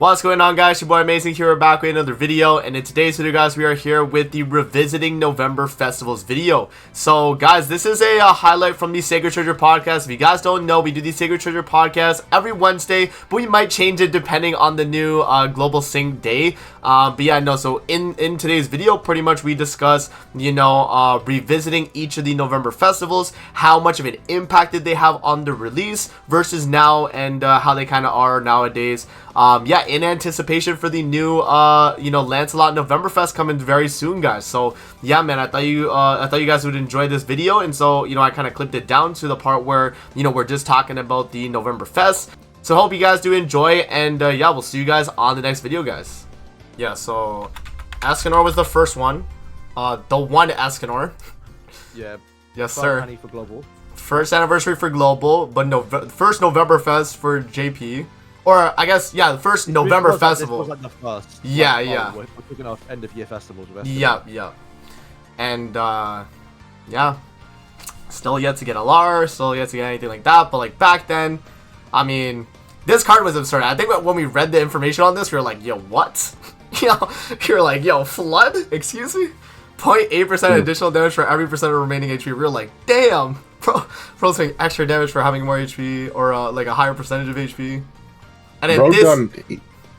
What's going on, guys? Your boy Amazing here. We're back with another video, and in today's video, guys, we are here with the Revisiting November Festivals video. So, guys, this is a highlight from the Sacred Treasure podcast. If you guys don't know, we do the Sacred Treasure podcast every Wednesday, but we might change it depending on the new global sync day. But yeah, no. So in today's video, pretty much we discuss, revisiting each of the November festivals, how much of an impact did they have on the release versus now, and how they kind of are nowadays. Yeah, in anticipation for the new Lancelot Novemberfest coming very soon, guys. So yeah, man, I thought you guys would enjoy this video, and so I kind of clipped it down to the part where we're just talking about the Novemberfest. So hope you guys do enjoy, and yeah, we'll see you guys on the next video, guys. Yeah, so Escanor was the first one, the one Escanor. Yeah. Yes, sir. For global. First anniversary for global, but first Novemberfest for JP. Or, I guess, yeah, the first November festival. This was like the first. Yeah, like, yeah. We're kicking off end of year festivals. Yep, yep. And, yeah. Still yet to get a LAR, still yet to get anything like that. But, like, back then, I mean, this card was absurd. I think when we read the information on this, we were like, yo, what? You're like, yo, flood? Excuse me? 0.8% additional damage for every percent of remaining HP. We were like, damn. Bro's doing extra damage for having more HP, or, like, a higher percentage of HP. And then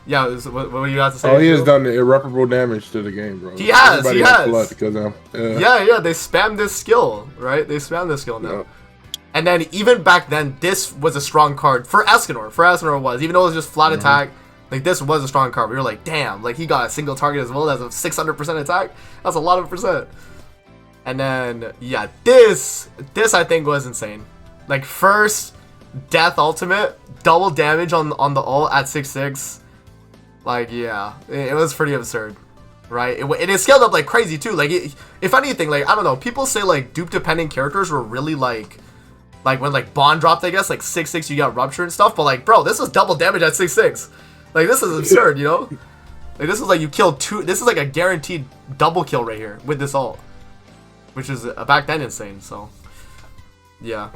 yeah, what do you have to say? Oh, he has done irreparable damage to the game, bro. He has. They spammed this skill, right? They spammed this skill now. Yeah. And then even back then, this was a strong card for Escanor. It was, even though it was just flat attack, like this was a strong card. We were like, damn, like he got a single target as well as a 600% attack. That's a lot of percent. And then yeah, this I think was insane. Like first death ultimate, double damage on the ult at 6/6. Like yeah, it was pretty absurd, right? It is scaled up like crazy too. Like if anything, like I don't know, people say like dupe dependent characters were really like when like Bond dropped, I guess like 6/6 you got rupture and stuff. But like bro, this was double damage at 6/6. Like this is absurd, Like this is like you killed two. This is like a guaranteed double kill right here with this ult, which is back then insane. So yeah.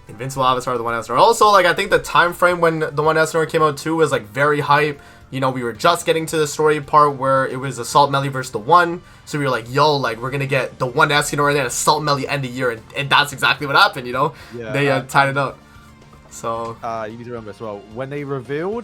Invincible Avatar, the one Escanor. Also, like, I think the time frame when the one Escanor came out too was like very hype. We were just getting to the story part where it was Assault Melee versus the one. So we were like, yo, like, we're gonna get the one Escanor and then Assault Melee end of year. And that's exactly what happened, Yeah, they tied it up. So. You need to remember as well, when they revealed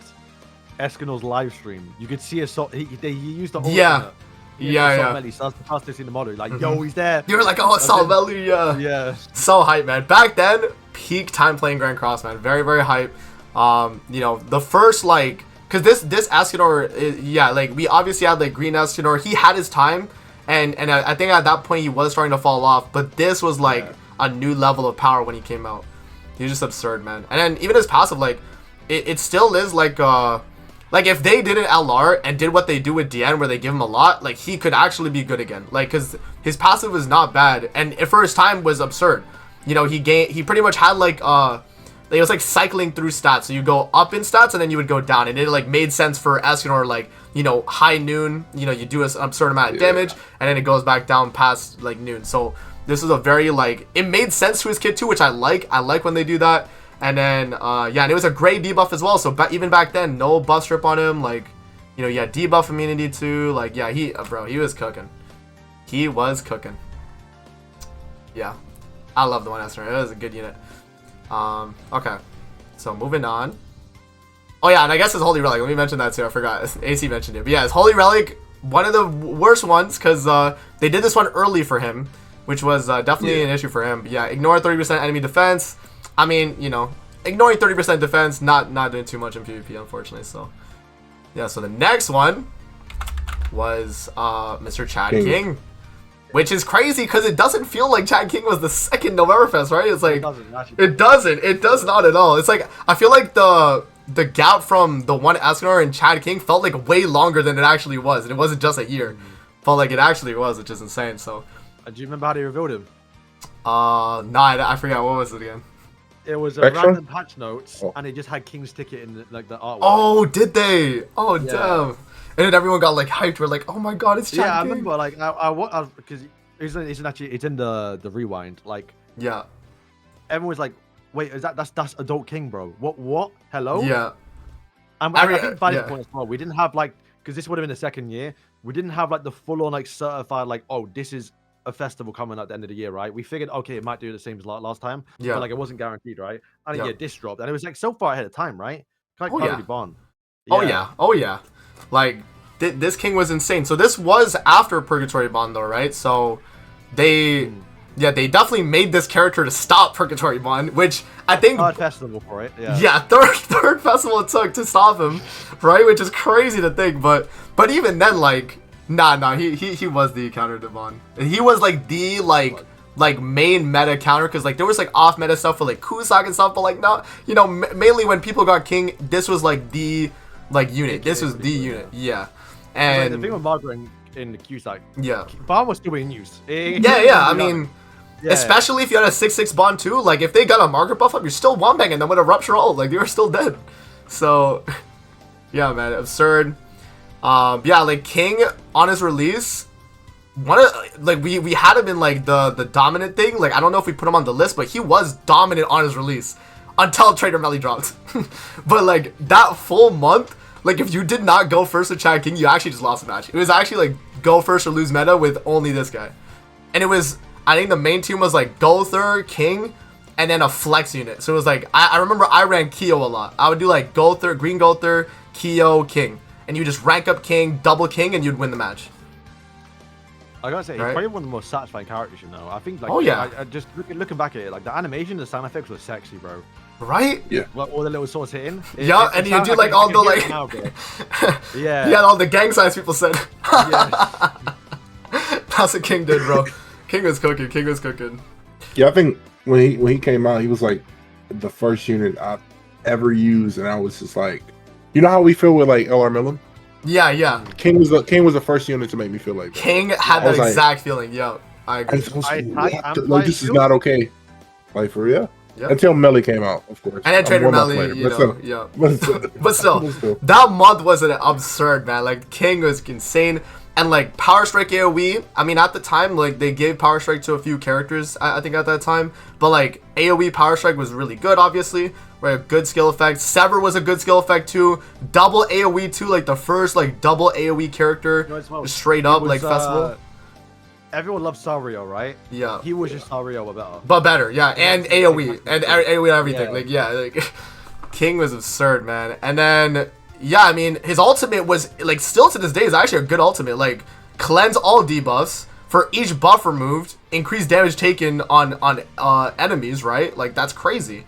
Escanor's live stream, you could see Assault. He used the yeah. Yeah. Melee, so that's the first thing in the model. Like, yo, he's there. You were like, oh, Assault Melee, yeah. Yeah. So hype, man. Back then, peak time playing Grand Cross, man. Very, very hype. The first, like, because this Escanor, like, we obviously had, like, Green Escanor. He had his time, and I think at that point he was starting to fall off, but this was, like, a new level of power when he came out. He was just absurd, man. And then even his passive, like, it still is, like, if they did an LR and did what they do with DN where they give him a lot, like, he could actually be good again. Like, because his passive was not bad, and for his time was absurd. He pretty much had, like, it was, like, cycling through stats. So you go up in stats, and then you would go down. And it, like, made sense for Escanor, like, high noon, you do an absurd amount of damage, and then it goes back down past, like, noon. So this is a very, like, it made sense to his kit, too, which I like. I like when they do that. And then, yeah, and it was a great debuff as well. So even back then, no buff strip on him. Like, yeah, debuff immunity too. Like, yeah, he was cooking. He was cooking. Yeah, I love the one Escanor. It was a good unit. Okay, so moving on. Oh yeah, and I guess his Holy Relic. Let me mention that too. I forgot. AC mentioned it. But yeah, his Holy Relic, one of the worst ones because they did this one early for him, which was definitely an issue for him. But yeah, ignore 30% enemy defense. I mean, ignoring 30% defense, not doing too much in PvP, unfortunately. So, yeah. So the next one was Mr. Chad King, which is crazy because it doesn't feel like Chad King was the second Novemberfest, right? It's like it does not at all. It's like I feel like the gap from the one Escanor and Chad King felt like way longer than it actually was, and it wasn't just a year. Felt like it actually was, which is insane. So, do you remember how they revealed him? I forgot what was it again. It was a random patch notes, and it just had King's ticket in the artwork. Oh, did they? Oh, yeah. Damn. And then everyone got like hyped. We're like, oh my god, it's Chad King. I remember like I because it's in the rewind. Like yeah, everyone was like, wait, that's Adult King, bro? What? Hello? Yeah. And I think by this point as well, we didn't have like, because this would have been the second year, we didn't have like the full-on like certified like, oh, this is a festival coming at the end of the year, right? We figured, okay, it might do the same as last time, but like it wasn't guaranteed, right? And yeah, this dropped, and it was like so far ahead of time, right? Like totally Bond. Oh yeah. Like this king was insane. So this was after Purgatory Bond, though, right? So they definitely made this character to stop Purgatory Bond, which I think third festival for it. Third festival it took to stop him, right? Which is crazy to think, but even then, like. Nah, he was the counter to Bond. He was like the like main meta counter, because like there was like off meta stuff for like Kusak and stuff, but like no, you know, mainly when people got King, this was like the like unit. This was the unit, And like, the thing with Margaret in the Cusack, Bond was still being used. I mean, especially if you had a 6/6 Bond too, like if they got a Margaret buff up, you're still one banging them with a rupture ult, like they were still dead. So yeah, man, absurd. Like King on his release, we had him in like the dominant thing. Like I don't know if we put him on the list, but he was dominant on his release until Trader Melly dropped. But like that full month, like if you did not go first with Chad King, you actually just lost the match. It was actually like go first or lose meta with only this guy, and it was, I think the main team was like Gother, King, and then a flex unit. So it was like I remember I ran Keo a lot. I would do like Gother, Green Gother, Keo, King. And you just rank up King, double King, and you'd win the match. I gotta say, he's probably one of the most satisfying characters, you know. I think, like, I just looking back at it, like the animation, the sound effects were sexy, bro. Right? Yeah. Like, all the little swords hitting. And you do like all the like. Yeah, all the gang signs people said. That's what King did, bro. King was cooking. Yeah, I think when he came out, he was like the first unit I've ever used, and I was just like. You know how we feel with like LR Millen? Yeah. King was the first unit to make me feel like that. King had that exact feeling. Yo, I agree. Like this is not okay. Like for real. Yep. Until Melly came out, of course. And then Trader Melly, you know, But still, that month was absurd, man. Like King was insane. And like Power Strike AoE, I mean at the time like they gave Power Strike to a few characters, I think at that time. But like AoE Power Strike was really good, obviously. Right, good skill effect. Sever was a good skill effect too. Double AoE too, like the first like double AoE character, straight up like festival. Everyone loves Sario, right? Yeah. He was just Sario, but better. Yeah, and AoE and AoE everything. Like King was absurd, man. And then I mean his ultimate was like still to this day is actually a good ultimate. Like cleanse all debuffs for each buff removed, increase damage taken on enemies. Right? Like that's crazy.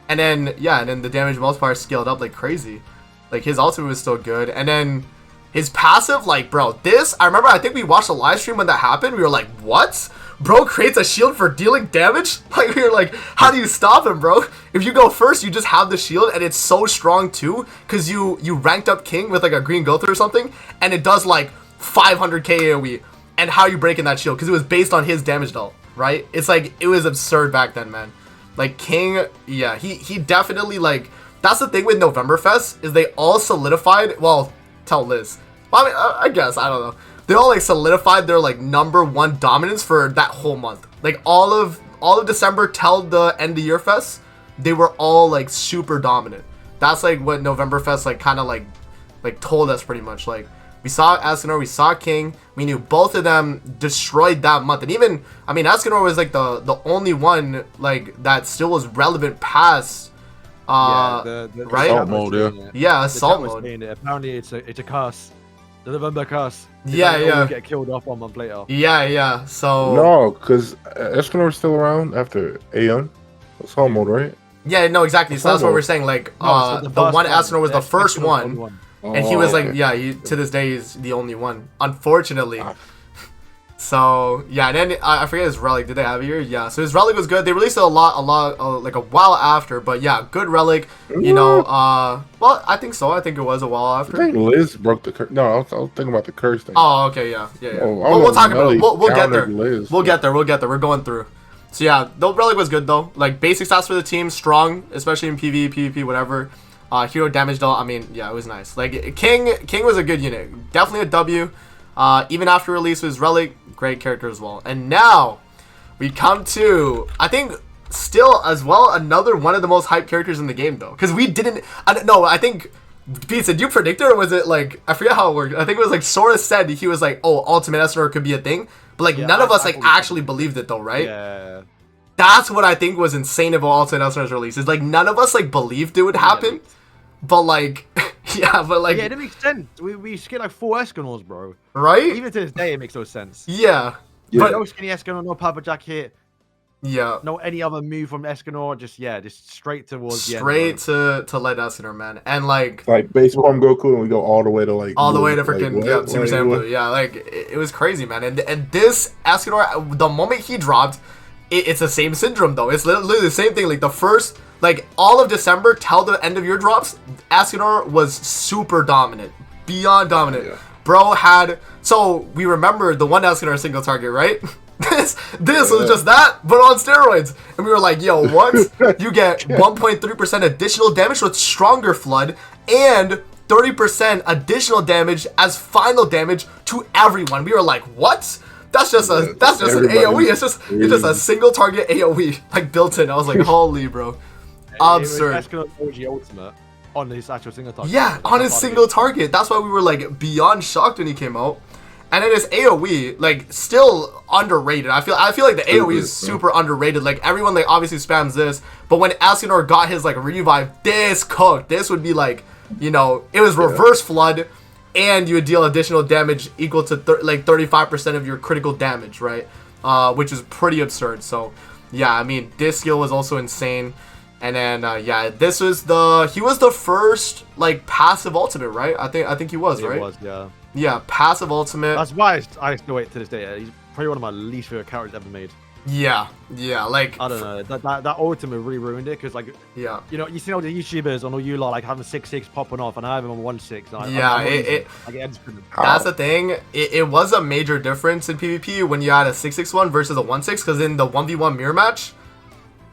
And then the damage multiplier scaled up like crazy. Like his ultimate was still good. And then his passive, like bro, this I remember I think we watched a live stream when that happened. We were like, what? Bro creates a shield for dealing damage? Like we were like, how do you stop him, bro? If you go first, you just have the shield and it's so strong too, because you ranked up King with like a green Gother or something, and it does like 500k AoE. And how you breaking that shield? Because it was based on his damage dealt, right? It's like it was absurd back then, man. Like King, he definitely like, that's the thing with Novemberfest is they all solidified, well, tell Liz. Well, I mean, I guess, I don't know. They all like solidified their like #1 dominance for that whole month. Like all of December till the end of year fest, they were all like super dominant. That's like what Novemberfest like kind of like told us pretty much. Like we saw Escanor, we saw King. We knew both of them destroyed that month. And even, I mean, Escanor was like the only one like that still was relevant past the right? Assault mode, yeah, assault mode. Apparently it's a curse. The November curse. Yeah. Get killed off 1 month later. Yeah. So no, because Escanor is still around after Aeon. Assault mode, right? Yeah, no, exactly. So that's what we're saying. Like the one Escanor was the first one. And he was like, to this day, he's the only one, unfortunately. So, and then I forget his Relic. Did they have it here? Yeah, so his Relic was good. They released it a lot, like a while after. But yeah, good Relic. You know, well, I think so. I think it was a while after. I think Liz broke the curse. No, I was thinking about the curse thing. Oh, okay, yeah. We'll talk about it. We'll get there. We'll get there. We're going through. So yeah, the Relic was good though. Like basic stats for the team, strong, especially in PvE, PvP, whatever. Hero damage though, I mean, yeah, it was nice. Like King was a good unit, definitely a W. Even after release was Relic, great character as well. And now we come to, I think, still as well another one of the most hyped characters in the game though, because we didn't. I think Pete, did you predict it, or was it like, I forget how it worked. I think it was like Sora said he was like, oh, Ultimate Escanor could be a thing, but like none of us like actually believed it though, right? Yeah. That's what I think was insane about Ultimate Escanor's release. Is like none of us like believed it would happen, but like, yeah, but like, yeah, it makes sense. We skipped like 4 Escanors, bro. Right? Even to this day, it makes no sense. Yeah. But no skinny Escanor, no Papa Jack hit. Yeah. No any other move from Escanor. Just straight towards the end. Straight to Light Escanor, man. And like base form Goku, and we go all the way to like all the way to freaking Super Saiyan Blue. Yeah, like it was crazy, man. And this Escanor, the moment he dropped, it's the same syndrome though. It's literally the same thing. Like the first, like all of December till the end of year drops, Escanor was super dominant, beyond dominant. Yeah. Bro had, so we remember the one Escanor single target, right? This was just that, but on steroids. And we were like, yo, what? You get 1.3% additional damage with Stronger Flood and 30% additional damage as final damage to everyone. We were like, what? That's just an AoE. It's just a single target AoE like built in. I was like, holy bro. Absurd. Escanor OG Ultimate on his actual single target. Yeah, on his single target. That's why we were like beyond shocked when he came out. And then his AoE, like, still underrated. I feel like the AoE is super underrated. Like, everyone, like, obviously spams this. But when Escanor got his, like, revive, this cooked. This would be, like, you know, it was reverse flood. And you would deal additional damage equal to, 35% of your critical damage, right? Which is pretty absurd. So, yeah, I mean, this skill was also insane. And then, yeah, he was the first, like, passive ultimate, right? I think he was, right? He was, yeah. Yeah, passive ultimate. That's why I still wait to this day. He's probably one of my least favorite characters ever made. Yeah, like I don't know, that ultimate really ruined it because like yeah, you know, you see all the YouTubers and all you lot like having 6-6 popping off, and I have him on 1-6. Yeah, that's the thing. It was a major difference in PvP when you had a 6-6-1 versus a 1-6, because in the 1v1 mirror match,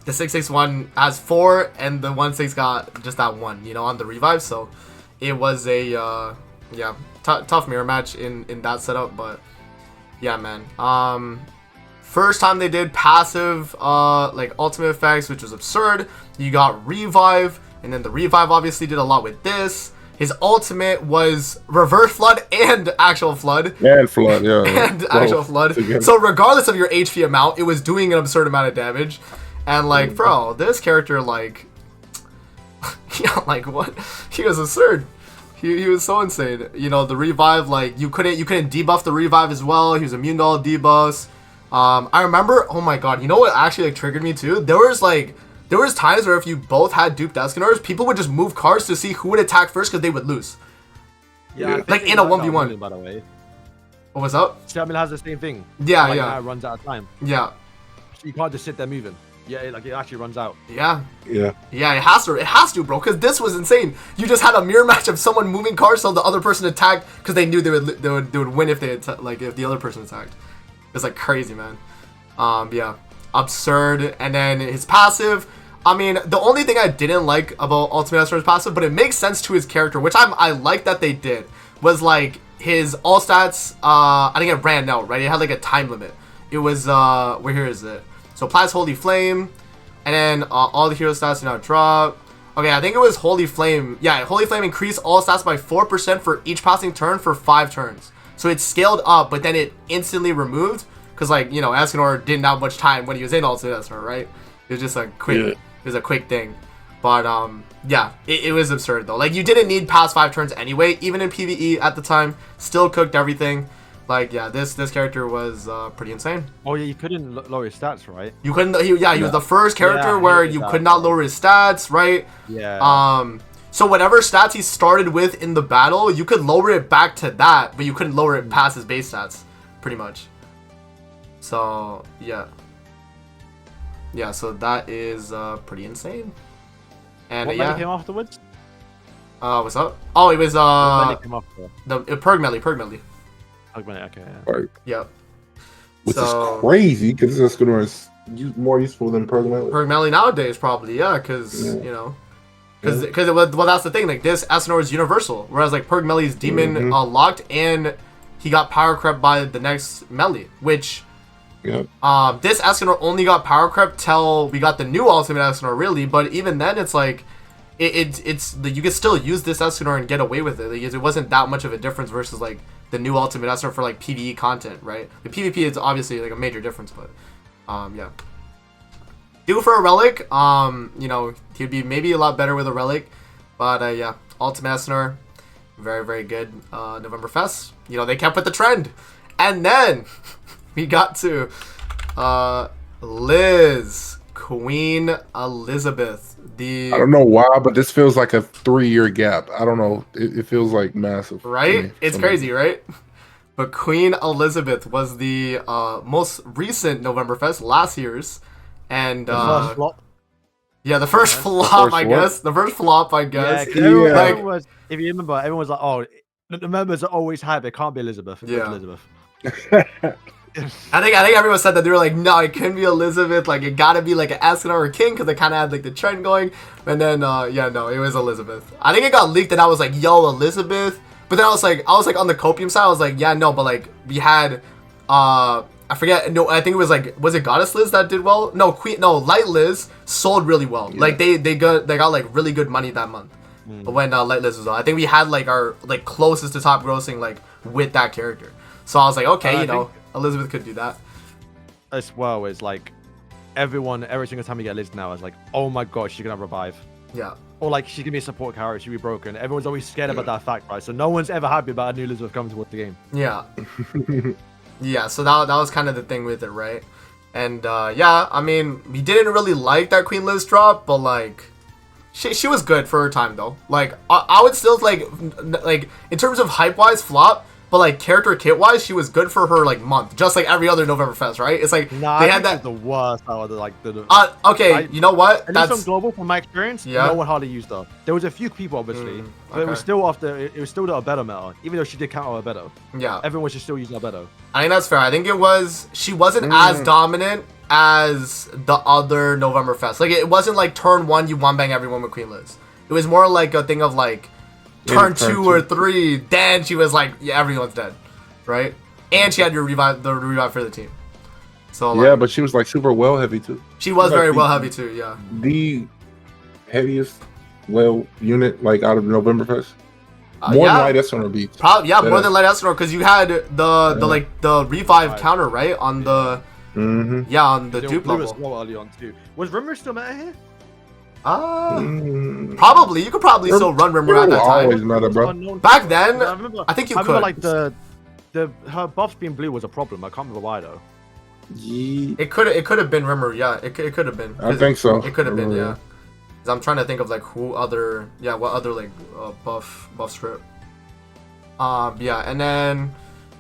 the 6-6-1 has 4 and the 1-6 got just that 1, you know, on the revive. So it was a yeah. Tough mirror match in that setup, but yeah, man. First time they did passive like ultimate effects, which was absurd. You got revive, and then the revive obviously did a lot with this. His ultimate was reverse flood and actual flood. And flood, yeah. And actual flood. Together. So regardless of your HP amount, it was doing an absurd amount of damage. And like, bro, this character, like, yeah, like what? He was absurd. He was so insane. You know, the revive, like, you couldn't debuff the revive as well. He was immune to all debuffs. I remember, oh my god, you know what actually like triggered me too? There was times where if you both had duped Escanors, people would just move cards to see who would attack first because they would lose. Yeah, like in a 1v1. By the way. What was up? Stamina has the same thing. Yeah, like, yeah. It runs out of time. Yeah. So you can't just sit there moving. Yeah, like it actually runs out. Yeah. Yeah. Yeah, it has to, bro, because this was insane. You just had a mirror match of someone moving cards so the other person attacked because they knew they would win if they if the other person attacked. It's like crazy, man. Yeah, absurd. And then his passive. I mean, the only thing I didn't like about Ultimate Escanor's passive, but it makes sense to his character, which I like that they did, was like his all stats. I think it ran out, right? It had like a time limit. It was here is it? So applies Holy Flame, and then all the hero stats now drop. Okay, I think it was Holy Flame. Yeah, Holy Flame increased all stats by 4% for each passing turn for 5 turns. So it scaled up, but then it instantly removed, because like, you know, Escanor didn't have much time when he was in Ultimate Escanor, right? It was just a quick, It was a quick thing. But yeah, it was absurd though. Like, you didn't need past 5 turns anyway, even in PvE at the time. Still cooked everything. Like, yeah, this character was pretty insane. Oh yeah, you couldn't lower his stats, right? You couldn't. He was the first character where you could not lower his stats, right? Yeah. So whatever stats he started with in the battle, you could lower it back to that, but you couldn't lower it past his base stats, pretty much. So yeah. Yeah. So that is pretty insane. And what yeah. Came afterwards? What's up? Oh, it was came after? the Purg Melee. Okay, yeah. Right. Yep. Which is crazy, because this Escanor is more useful than Purg Melee. Purg Melee nowadays, probably, yeah, because, you know, because well, that's the thing, like, this Escanor is universal, whereas, like, Purg Melee is demon locked, and he got power crept by the next Melee, which, this Escanor only got power crept till we got the new Ultimate Escanor, really, but even then, it's like, it's you can still use this Escanor and get away with it. Like, it wasn't that much of a difference versus like the new Ultimate Escanor for like PvE content, right? The PvP is obviously like a major difference, but yeah. Due for a Relic, you know, he'd be maybe a lot better with a Relic, but yeah, Ultimate Escanor, very very good. November Fest, you know, they kept with the trend, and then we got to Liz, Queen Elizabeth. I don't know why, but this feels like a 3-year gap. I don't know. It feels like massive. Right? It's crazy, right? But Queen Elizabeth was the most recent Novemberfest, last year's. And The first flop. yeah, the first flop, I guess. The first flop, I guess. Yeah, everyone Like, was, if you remember, everyone was like, "Oh, the members are always hype. It can't be Elizabeth." It's Yeah. Elizabeth. I think everyone said that. They were like, no, it couldn't be Elizabeth. Like, it gotta be like an Escanor or King, because they kind of had like the trend going. And then yeah, no, it was Elizabeth. I think it got leaked and I was like, yo, Elizabeth. But then I was like on the copium side. I was like, yeah, no, but like we had I forget. No, I think it was like, was it Goddess Liz that did well? No, Light Liz sold really well. Yeah. Like they got like really good money that month. When Light Liz was on, I think we had like our like closest to top grossing like with that character. So I was like, okay, you know, Elizabeth could do that. As well as like every single time you get Liz now, is like, oh my god, she's gonna revive. Yeah. Or like she's gonna be a support character, she'll be broken. Everyone's always scared about that fact, right? So no one's ever happy about a new Elizabeth coming towards the game. Yeah. Yeah, so that was kind of the thing with it, right? And yeah, I mean, we didn't really like that Queen Liz drop, but like she was good for her time though. Like I would still like in terms of hype wise flop, but like character kit wise, she was good for her like month, just like every other Novemberfest, right? It's like nah, they had that the worst out of the like the. Okay, you know what? That's on global from my experience. Yeah. No one hardly used her. There was a few people obviously, but it was still it was still the Albedo meta, even though she did counter Albedo. Yeah. Everyone was just still using Albedo. I think that's fair. I think she wasn't as dominant as the other Novemberfest. Like it wasn't like turn 1 you one bang everyone with Queen Liz. It was more like a thing of like turn 2 or 3, then she was like, yeah, everyone's dead, right? And she had the revive for the team. So like, yeah, but she was like super well heavy too. She was very well heavy too. Yeah, the heaviest well unit like out of Novemberfest. More yeah. than Light Escanor beats. Probably, yeah, more than Light Escanor, because you had the revive counter, right, on the on the dupe level. Was early on too. Was Rimmer still meta here? Probably. You could probably still run Rimmer at that time. Always meta, bro. Back then, I think you could. Remember, like her buffs being blue was a problem. I can't remember why though. Yeah. It could have been Rimmer. Yeah, it could have been. I think so. It could have been. Yeah. I'm trying to think of like what other like buff strip. Yeah, and then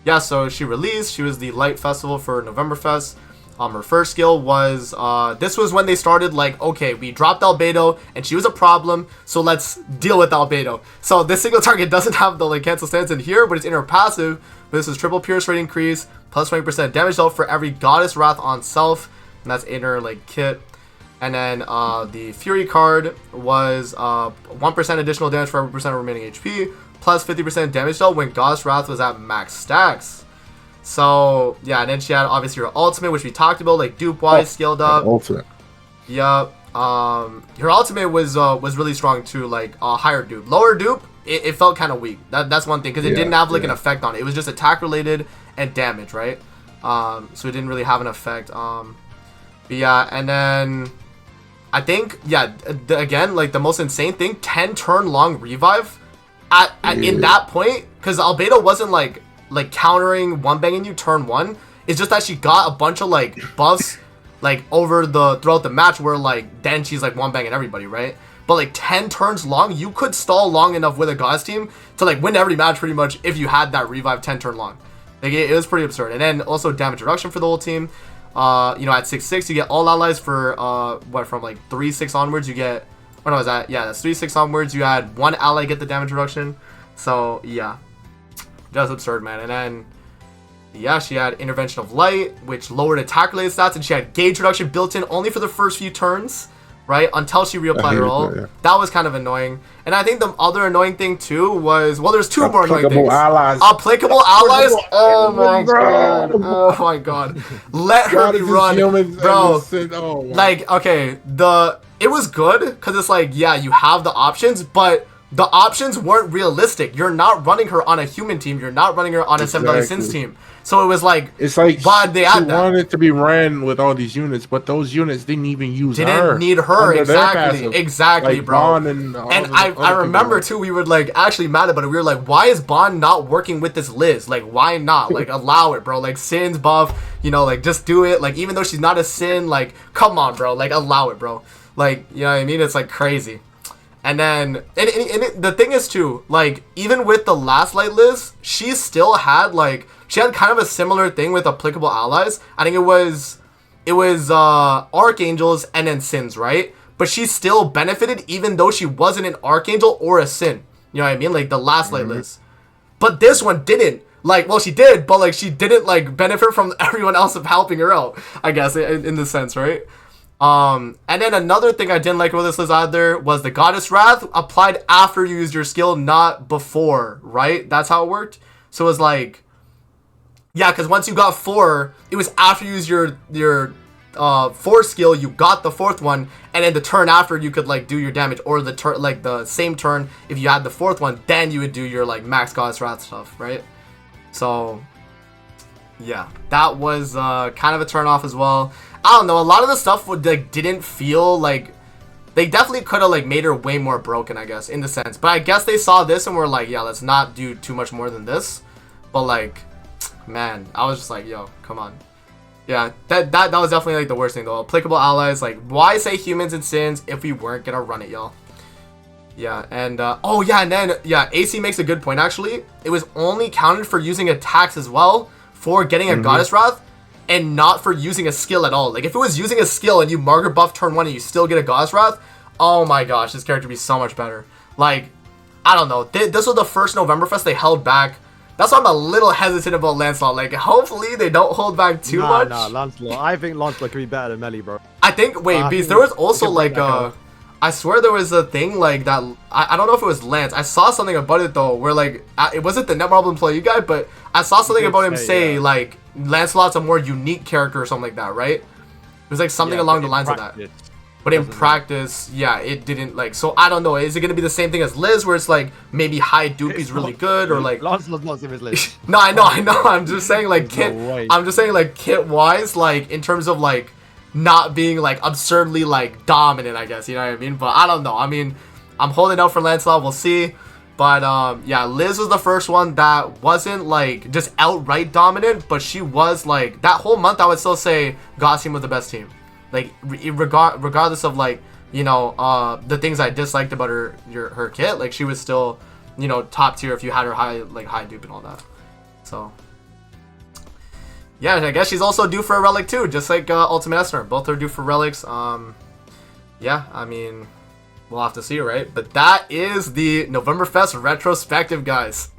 yeah, so she released. She was the Light Festival for Novemberfest. Her first skill was this was when they started like, okay, we dropped Albedo and she was a problem, so let's deal with Albedo. So this single target doesn't have the like cancel stance in here, but it's in her passive. But this is triple pierce rate increase, plus 20% damage dealt for every Goddess Wrath on self, and that's in her like kit. And then the Fury card was 1% additional damage for every percent of remaining HP, plus 50% damage dealt when Goddess Wrath was at max stacks. So yeah, and then she had obviously her ultimate, which we talked about, like dupe wise, scaled up. Ultimate. Yep. Her ultimate was really strong too, like higher dupe. Lower dupe, it felt kind of weak. That's one thing, because it didn't have like an effect on it. It was just attack related and damage, right? So it didn't really have an effect. But yeah, and then I think again, like the most insane thing, 10 turn long revive in that point, because Albedo wasn't like countering one banging you turn 1. It's just that she got a bunch of like buffs like throughout the match where like then she's like one banging everybody, right? But like 10 turns long, you could stall long enough with a Goddess team to like win every match pretty much if you had that revive 10 turn long. Like it was pretty absurd. And then also damage reduction for the whole team. At 6/6 you get all allies for from like 3/6 onwards you get, or no, is that, yeah, that's 3/6 onwards you had one ally get the damage reduction. So yeah, just absurd, man. And then yeah, she had intervention of light, which lowered attack related stats, and she had gauge reduction built in only for the first few turns, right, until she reapplied her ult. That was kind of annoying. And I think the other annoying thing too was, well, there's two more annoying things. Applicable allies. Oh my god. Oh my god. Let her be run, bro. Like, okay, it was good because it's like, yeah, you have the options, but the options weren't realistic. You're not running her on a human team. You're not running her on a 7 Sins team. So it was like, it's like why'd they add that? She wanted to be ran with all these units, but those units didn't even use her. Didn't need her, exactly, like bro. Bond and I remember too, we were like actually mad about it. We were like, why is Bond not working with this Liz? Like, why not? Like, allow it, bro. Like, Sin's buff, you know, like, just do it. Like, even though she's not a Sin, like, come on, bro. Like, allow it, bro. Like, you know what I mean? It's like crazy. And then, the thing is too, like, even with the last light Liz, she still had, like, she had kind of a similar thing with applicable allies. I think it was Archangels and then Sins, right? But she still benefited even though she wasn't an Archangel or a Sin. You know what I mean? Like, the last light Liz. But this one didn't. Like, well, she did, but, like, she didn't, like, benefit from everyone else of helping her out, I guess, in the sense, right? And then another thing I didn't like about this list either was the Goddess Wrath applied after you used your skill, not before, right? That's how it worked. So it was like, yeah, because once you got 4, it was after you used your 4th skill, you got the 4th one, and then the turn after you could like do your damage, or the turn, like the same turn, if you had the 4th one, then you would do your like max Goddess Wrath stuff, right? So yeah, that was kind of a turn off as well. I don't know, a lot of the stuff would like didn't feel like, they definitely could have like made her way more broken, I guess, in the sense. But I guess they saw this and were like, yeah, let's not do too much more than this. But like, man, I was just like, yo, come on. Yeah, that was definitely like the worst thing though. Applicable allies, like, why say humans and Sins if we weren't gonna run it, y'all? Yeah, and oh yeah, and then yeah, AC makes a good point actually. It was only counted for using attacks as well for getting a Goddess Wrath, and not for using a skill at all. Like, if it was using a skill and you Margaret buff turn 1 and you still get a Goddess Wrath, oh my gosh, this character would be so much better. Like, I don't know. This was the first Novemberfest they held back. That's why I'm a little hesitant about Lancelot. Like, hopefully they don't hold back too much. Nah, Lancelot. I think Lancelot could be better than Melee, bro. I think, wait, Beast, there was also like, I swear there was a thing like that. I don't know if it was Lance. I saw something about it though, where like, it wasn't the Netmarble employee guy, but I saw something about him say, like, Lancelot's a more unique character or something like that, right? It was like something along the lines of that. But in practice, yeah, it didn't like. So I don't know. Is it gonna be the same thing as Liz, where it's like maybe high Doopy's really good, or like Lancelot's not same as Liz. No, I know. I'm just saying like kit. I'm just saying like kit wise, like in terms of like not being like absurdly like dominant, I guess, you know what I mean. But I don't know. I mean, I'm holding out for Lancelot. We'll see. But yeah, Liz was the first one that wasn't like just outright dominant, but she was like that whole month. I would still say God's team was the best team. Like regardless of like, you know, the things I disliked about her kit, like she was still, you know, top tier if you had her high dupe and all that. So yeah, I guess she's also due for a relic too, just like Ultimate Escanor. Both are due for relics. Yeah, I mean, we'll have to see, right? But that is the Novemberfest retrospective, guys.